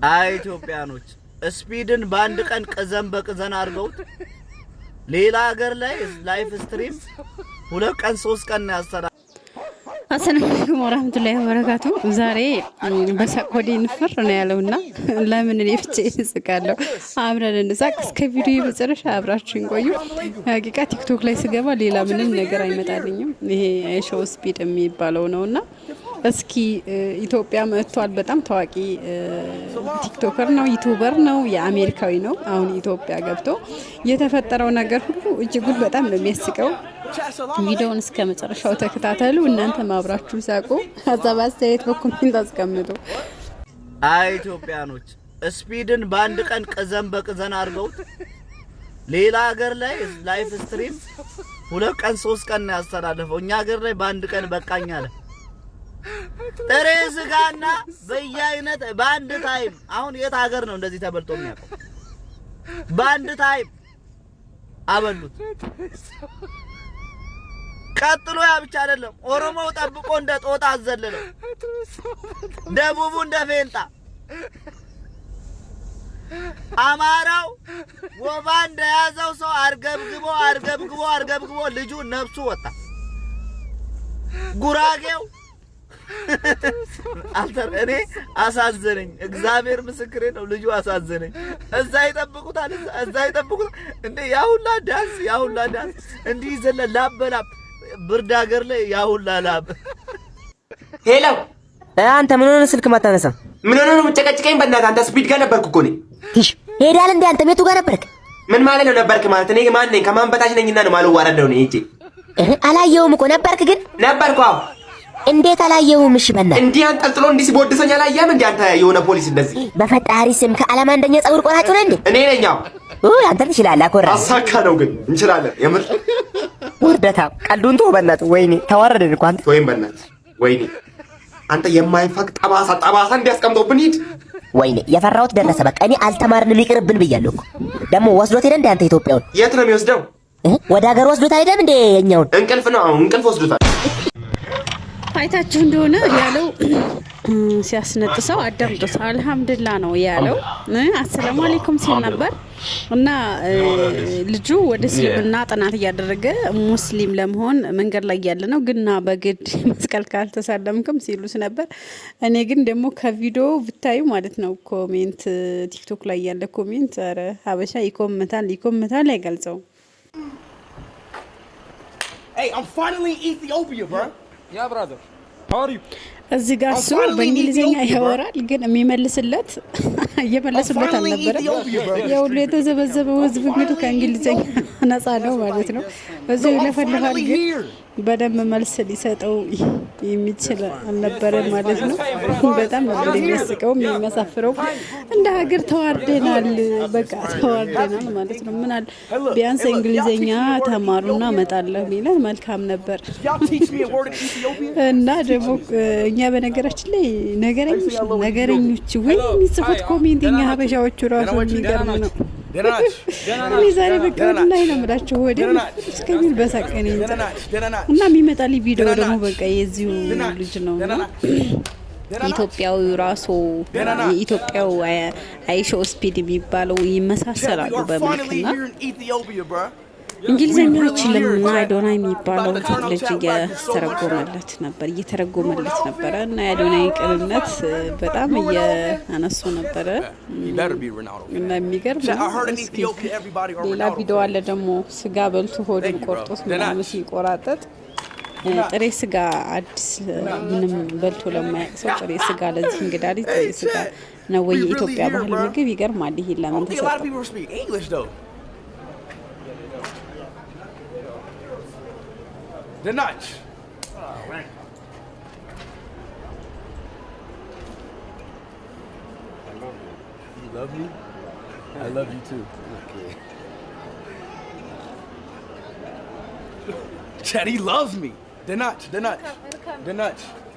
አይ ኢትዮጵያኖች ስፒድን በአንድ ቀን ቀዘን በቀዘን አድርገውት ሌላ ሀገር ላይ ላይፍ ስትሪም 2 ቀን 3 ቀን ያሰራ። አሰላሙ አለይኩም ወራህመቱላሂ ወበረካቱ። ዛሬ በሳቆዲ ንፍር ነው ያለውና ለምን እኔ ፍቼ እንስቃለሁ። አብረን እንሳቅ። እስከ ቪዲዮ መጨረሻ አብራችሁን ቆዩ። ሀቂቃ ቲክቶክ ላይ ስገባ ሌላ ምንም ነገር አይመጣልኝም። ይሄ አይሾው ስፒድ የሚባለው ነውና እስኪ ኢትዮጵያ መጥቷል። በጣም ታዋቂ ቲክቶከር ነው፣ ዩቲዩበር ነው፣ የአሜሪካዊ ነው። አሁን ኢትዮጵያ ገብቶ የተፈጠረው ነገር ሁሉ እጅጉን በጣም ነው የሚያስቀው። ቪዲዮውን እስከ መጨረሻው ተከታተሉ። እናንተ ማብራችሁ ሳቁ። ሀሳብ አስተያየት በኮሜንት አስቀምጡ። አይ ኢትዮጵያኖች ስፒድን በአንድ ቀን ቀዘን በቀዘን አድርገውት ሌላ ሀገር ላይ ላይፍ ስትሪም 2 ቀን 3 ቀን ያስተላልፈው። እኛ ሀገር ላይ በአንድ ቀን በቃኝ አለ። ጥሬ ስጋና በየአይነት በአንድ ታይም። አሁን የት ሀገር ነው እንደዚህ ተበልቶ የሚያውቀው? በአንድ ታይም አበሉት። ቀጥሎ ያ ብቻ አይደለም፣ ኦሮሞው ጠብቆ እንደ ጦጣ አዘለለው፣ ደቡቡ እንደ ፌንጣ፣ አማራው ወባ እንደያዘው ሰው አርገብግቦ ልጁ ነፍሱ ወጣ። ጉራጌው እኔ አሳዘነኝ። እግዚአብሔር ምስክሬ ነው። ልጁ አሳዘነኝ። እዛ ይጠብቁታል እንዴ! ያሁላ ዳንስ እንዲህ ይዘለ ላበላብ ብርድ ሀገር ላይ ያሁላ ላብ። ሄሎ አንተ ምን ሆነ ስልክ ማታነሳ? ምን ሆነ ነው የምጨቀጭቀኝ? በእናትህ አንተ ስፒድ ጋር ነበርኩ እኮ ነኝ። ትሽ ሄዳል እንዴ? አንተ ቤቱ ጋር ነበርክ? ምን ማለት ነው ነበርክ ማለት? እኔ ማን ነኝ? ከማን በታች ነኝና ነው ማልዋረድ ነው እጂ? አላየሁም እኮ ነበርክ። ግን ነበርኩ። አዎ። እንዴት አላየሁም? እሺ በእናትህ እንዲህ አንጠልጥሎ እንዲህ ሲቦድሰኝ አላየህም እንዴ? አንተ የሆነ ፖሊስ እንደዚህ በፈጣሪ ስም ከዓለም አንደኛ ፀጉር ቆራጭ ነህ እንዴ? እኔ ነኝ። አዎ አንተ ትችላለህ። አኮራ አሳካ ነው ግን እንችላለን። የምር ውርደታ ቀልዱን ተው በእናትህ። ወይኔ ተዋረድን እኮ አንተ። ወይም በእናትህ ወይኔ አንተ የማይፈቅ ጠባሳ እንዲያስቀምጠውብን ሂድ። ወይኔ የፈራሁት ደረሰ። በቃ እኔ አልተማርንም ይቅርብን ብያለሁ እኮ። ደግሞ ወስዶት ሄደ እንዴ? አንተ ኢትዮጵያውን የት ነው የሚወስደው? ወደ ሀገር ወስዶት አይደለም እንዴ? የኛውን እንቅልፍ ነው። አሁን እንቅልፍ ወስዶታል። አይታችሁ እንደሆነ ያለው ሲያስነጥሰው አዳምጡት። አልহামዱሊላህ ነው ያለው። አሰላሙ አለይኩም ሲል ነበር እና ልጁ ወደ እስልምና ጥናት እያደረገ ሙስሊም ለመሆን መንገድ ላይ ያለ ነው። ግና በግድ መስቀል ካልተሳለምክም ሲሉስ ነበር። እኔ ግን ደግሞ ከቪዲዮ ብታዩ ማለት ነው ኮሜንት ቲክቶክ ላይ ያለ ኮሜንት አረ ሀበሻ ይኮምታል አይገልጸውም። Hey, I'm finally in Ethiopia, bro. Yeah, brother. How are you? እዚህ ጋር እሱ በእንግሊዝኛ ያወራል፣ ግን የሚመልስለት እየመለሱለት አልነበረ። የሁሉ የተዘበዘበው ህዝብ እንግዲህ ከእንግሊዝኛ ነፃ ነው ማለት ነው። በዚህ ይለፈልፋል፣ ግን በደንብ መልስ ሊሰጠው የሚችል አልነበረ ማለት ነው። በጣም ነበር የሚያስቀው የሚያሳፍረው። እንደ ሀገር ተዋርደናል፣ በቃ ተዋርደናል ማለት ነው። ምን አለ ቢያንስ እንግሊዝኛ ተማሩና እመጣለሁ ቢለን መልካም ነበር። እና ደግሞ እኛ በነገራችን ላይ ነገረኞች ወይ የሚጽፉት ኮሜንት የኛ ሀበሻዎቹ ራሱ የሚገርም ነው። እኔ ዛሬ በቃ ላይ ነው የምላቸው ወደ እስከሚል በሳቀኔ እና የሚመጣልኝ ቪዲዮ ደግሞ በቃ የዚሁ ልጅ ነው እና ኢትዮጵያው ራሱ የኢትዮጵያው አይሾው ስፒድ የሚባለው ይመሳሰላሉ በመልክና እንግሊዘኛ አይችልም። አዶናይ የሚባለው ልጅ እየተረጎመለት ነበረ እና የአዶናይ ቅንነት በጣም እያነሱ ነበረ እና የሚገርም ሌላ ቪዲዮ አለ ደግሞ ስጋ በልቶ ሆድን ቆርጦት ምናምን ሲቆራጠጥ ጥሬ ስጋ አዲስ ምንም በልቶ ለማያውቅ ሰው ጥሬ ስጋ ለዚህ እንግዳ ልጅ ጥሬ ስጋ ነው ወይ የኢትዮጵያ ባህል ምግብ? ይገርማል። ይሄ ለምን ተሰጠው? The notch. Oh, man. I love you. You love me? I love you too. Okay. Chad, he loves me. The notch.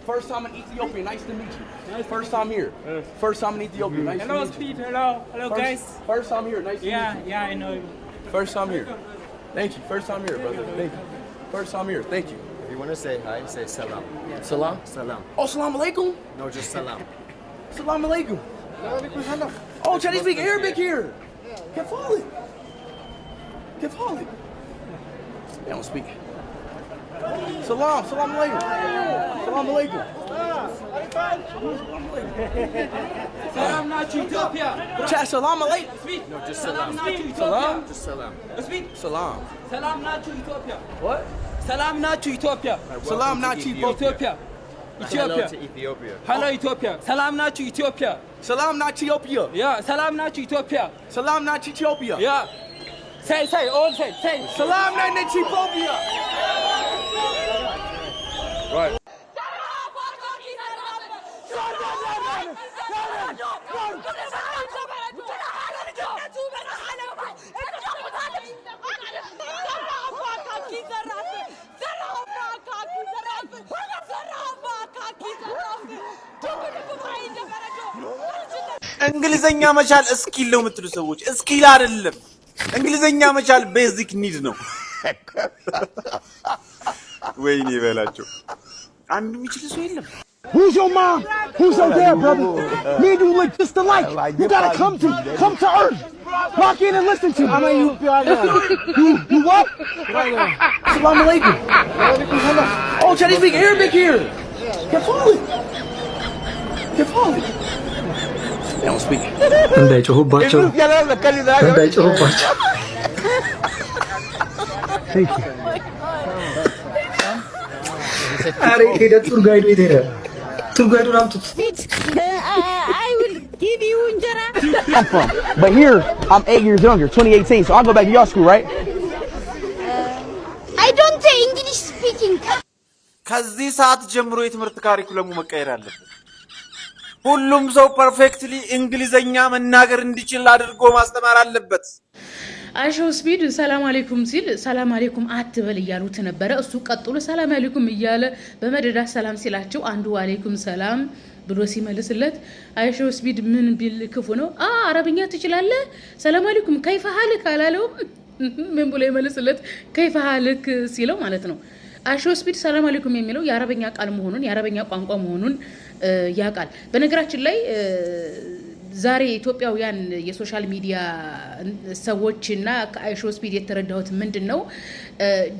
First time in Ethiopia. Nice to meet you. First time here. First time in Ethiopia. Nice to meet you. Hello, Speed. Hello, guys. First time here. Nice to meet you. Yeah, I know you. First time here. Thank you. First time here, brother. Thank you. First time here. Thank you. If you want to say hi, say salam. Salam? Salam. Oh, salam alaikum? No, just salam. Salam alaikum. Oh, Chinese speak Arabic here. Kif halik? Kif halik? They don't speak. Salam alaikum. Salam alaikum. Salam not Ethiopia. Chat, salam alaikum. No, just salam. Salam not Ethiopia. Just salam. Salam. Salam. Salam not Ethiopia. What? Salam not Ethiopia. Salam not Ethiopia. Ethiopia. Hello Ethiopia. Salam not Ethiopia. Salam not Ethiopia. Yeah, salam not Ethiopia. Salam not Ethiopia. Yeah. Say, all say. Salam not Ethiopia. Right. እንግሊዘኛ መቻል እስኪል ነው የምትሉ ሰዎች እስኪል አይደለም። እንግሊዘኛ መቻል ቤዚክ ኒድ ነው። ወይኔ በላቸው አንዱ የሚችል ሰው የለም። Who's your mom? Who's your dad, brother? Me and you look just alike. You gotta come to earth. Lock in and listen to me. I mean, you what? Salam alaikum. Oh, Chinese speak Arabic here. Kif halik? Kif halik? They don't speak. እንዳይጮሁባቸው. Thank you. አሬ ሄደ ቱር ጋይዱ ሄደ። ቱር ጋይዱን አምጡት። I will give you እንጀራ. I'm from. But here, I'm 8 years younger, 2018, so I'll go back to your school, right? I don't say English speaking. ከዚህ ሰዓት ጀምሮ የትምህርት ካሪኩለሙ መቀየር አለበት። ሁሉም ሰው ፐርፌክትሊ እንግሊዘኛ መናገር እንዲችል አድርጎ ማስተማር አለበት። አይሾ ስፒድ ሰላም አለይኩም ሲል ሰላም አለይኩም አትበል እያሉት ነበረ። እሱ ቀጥሎ ሰላም አለይኩም እያለ በመደዳ ሰላም ሲላቸው አንዱ አለይኩም ሰላም ብሎ ሲመልስለት አይሾ ስፒድ ምን ቢል ክፉ ነው? አረብኛ ትችላለህ? ሰላም አለይኩም ከይፈ ሐልክ አላለውም? ምን ብሎ ይመልስለት? ከይፈ ሐልክ ሲለው ማለት ነው። አይሾ ስፒድ ሰላም አለይኩም የሚለው የአረበኛ ቃል መሆኑን የአረበኛ ቋንቋ መሆኑን ያውቃል። በነገራችን ላይ ዛሬ ኢትዮጵያውያን የሶሻል ሚዲያ ሰዎችና ከአይሾ ስፒድ የተረዳሁት ምንድነው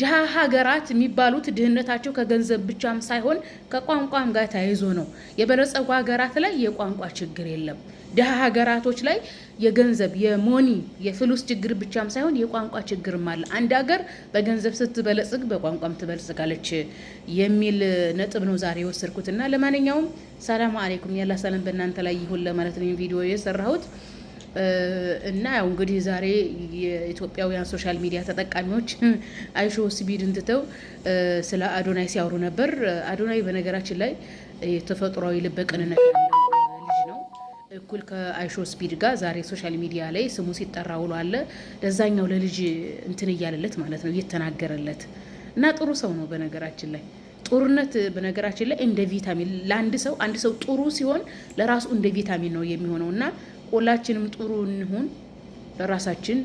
ድሃ ሀገራት የሚባሉት ድህነታቸው ከገንዘብ ብቻም ሳይሆን ከቋንቋም ጋር ተያይዞ ነው። የበለጸጉ ሀገራት ላይ የቋንቋ ችግር የለም። ድሃ ሀገራቶች ላይ የገንዘብ የሞኒ የፍሉስ ችግር ብቻም ሳይሆን የቋንቋ ችግርም አለ። አንድ ሀገር በገንዘብ ስትበለጽግ በቋንቋም ትበለጽጋለች የሚል ነጥብ ነው ዛሬ የወሰድኩትና ለማንኛውም ሰላም አለይኩም ያላ ሰላም በእናንተ ላይ ይሁን ለማለት ነው ቪዲዮ የሰራሁት። እና ያው እንግዲህ ዛሬ የኢትዮጵያውያን ሶሻል ሚዲያ ተጠቃሚዎች አይሾ ስፒድ እንትተው ስለ አዶናይ ሲያወሩ ነበር። አዶናይ በነገራችን ላይ ተፈጥሯዊ ልበቅንነት ያለው ልጅ ነው። እኩል ከአይሾ ስፒድ ጋር ዛሬ ሶሻል ሚዲያ ላይ ስሙ ሲጠራ ውሎ አለ። ለዛኛው ለልጅ እንትን እያለለት ማለት ነው እየተናገረለት እና ጥሩ ሰው ነው። በነገራችን ላይ ጡርነት በነገራችን ላይ እንደ ቪታሚን ለአንድ ሰው አንድ ሰው ጥሩ ሲሆን ለራሱ እንደ ቪታሚን ነው የሚሆነው እና ሁላችንም ጥሩ እንሁን ለራሳችን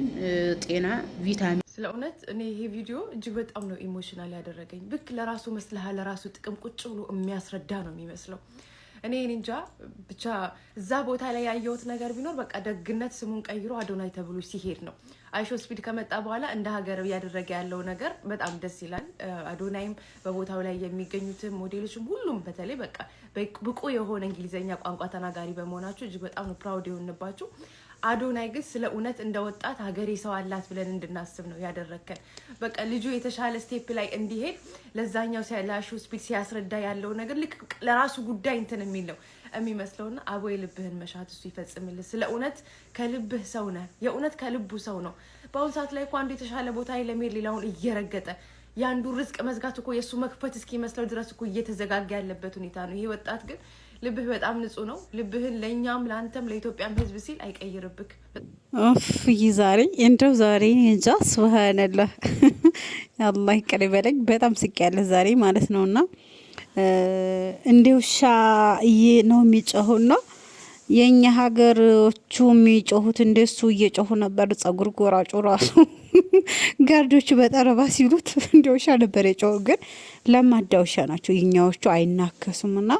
ጤና ቪታሚን። ስለ እውነት እኔ ይሄ ቪዲዮ እጅግ በጣም ነው ኢሞሽናል ያደረገኝ። ብክ ለራሱ መስለህ ለራሱ ጥቅም ቁጭ ብሎ የሚያስረዳ ነው የሚመስለው። እኔ እንጃ ብቻ እዛ ቦታ ላይ ያየሁት ነገር ቢኖር በቃ ደግነት ስሙን ቀይሮ አዶናይ ተብሎ ሲሄድ ነው። አይሾ ስፒድ ከመጣ በኋላ እንደ ሀገር ያደረገ ያለው ነገር በጣም ደስ ይላል። አዶናይም በቦታው ላይ የሚገኙትም ሞዴሎችም ሁሉም በተለይ በቃ ብቁ የሆነ እንግሊዘኛ ቋንቋ ተናጋሪ በመሆናችሁ እጅግ በጣም ነው ፕራውድ የሆንባችሁ። አዶናይ ግን ስለ እውነት እንደ ወጣት ሀገሬ ሰው አላት ብለን እንድናስብ ነው ያደረከን። በቃ ልጁ የተሻለ ስቴፕ ላይ እንዲሄድ ለዛኛው ለአይሾ ስፒድ ሲያስረዳ ያለው ነገር ልክ ለራሱ ጉዳይ እንትን የሚል ነው የሚመስለውና አቦ የልብህን መሻት እሱ ይፈጽምልህ። ስለ እውነት ከልብህ ሰው ነህ፣ የእውነት ከልቡ ሰው ነው። በአሁኑ ሰዓት ላይ እኮ አንዱ የተሻለ ቦታ ላይ ለመሄድ ሌላውን እየረገጠ ያንዱ ርዝቅ መዝጋት እኮ የእሱ መክፈት እስኪመስለው ድረስ እኮ እየተዘጋጋ ያለበት ሁኔታ ነው። ይሄ ወጣት ግን ልብህ በጣም ንጹህ ነው። ልብህን ለእኛም ለአንተም ለኢትዮጵያም ሕዝብ ሲል አይቀይርብክ። ኦፍ ዛሬ እንደው ዛሬ እንጃ ሱብሃንአላህ አላህ ይቅር ይበለኝ። በጣም ስቅ ያለ ዛሬ ማለት ነውና እንደ ውሻ ነው የሚጮሁና የኛ ሀገሮቹ የሚጮሁት እንደሱ እየጮሁ ነበር። ጸጉር ጎራጩ ራሱ ጋርዶቹ በጠረባ ሲሉት እንደ ውሻ ነበር የጮሁ። ግን ለማዳ ውሻ ናቸው የኛዎቹ አይናከሱምና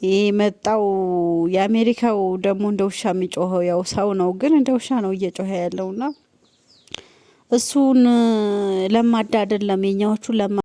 ይሄ መጣው የአሜሪካው ደግሞ እንደ ውሻ የሚጮኸው ያው ሰው ነው፣ ግን እንደ ውሻ ነው እየጮኸ ያለውና እሱን ለማዳ አይደለም የኛዎቹ ለማ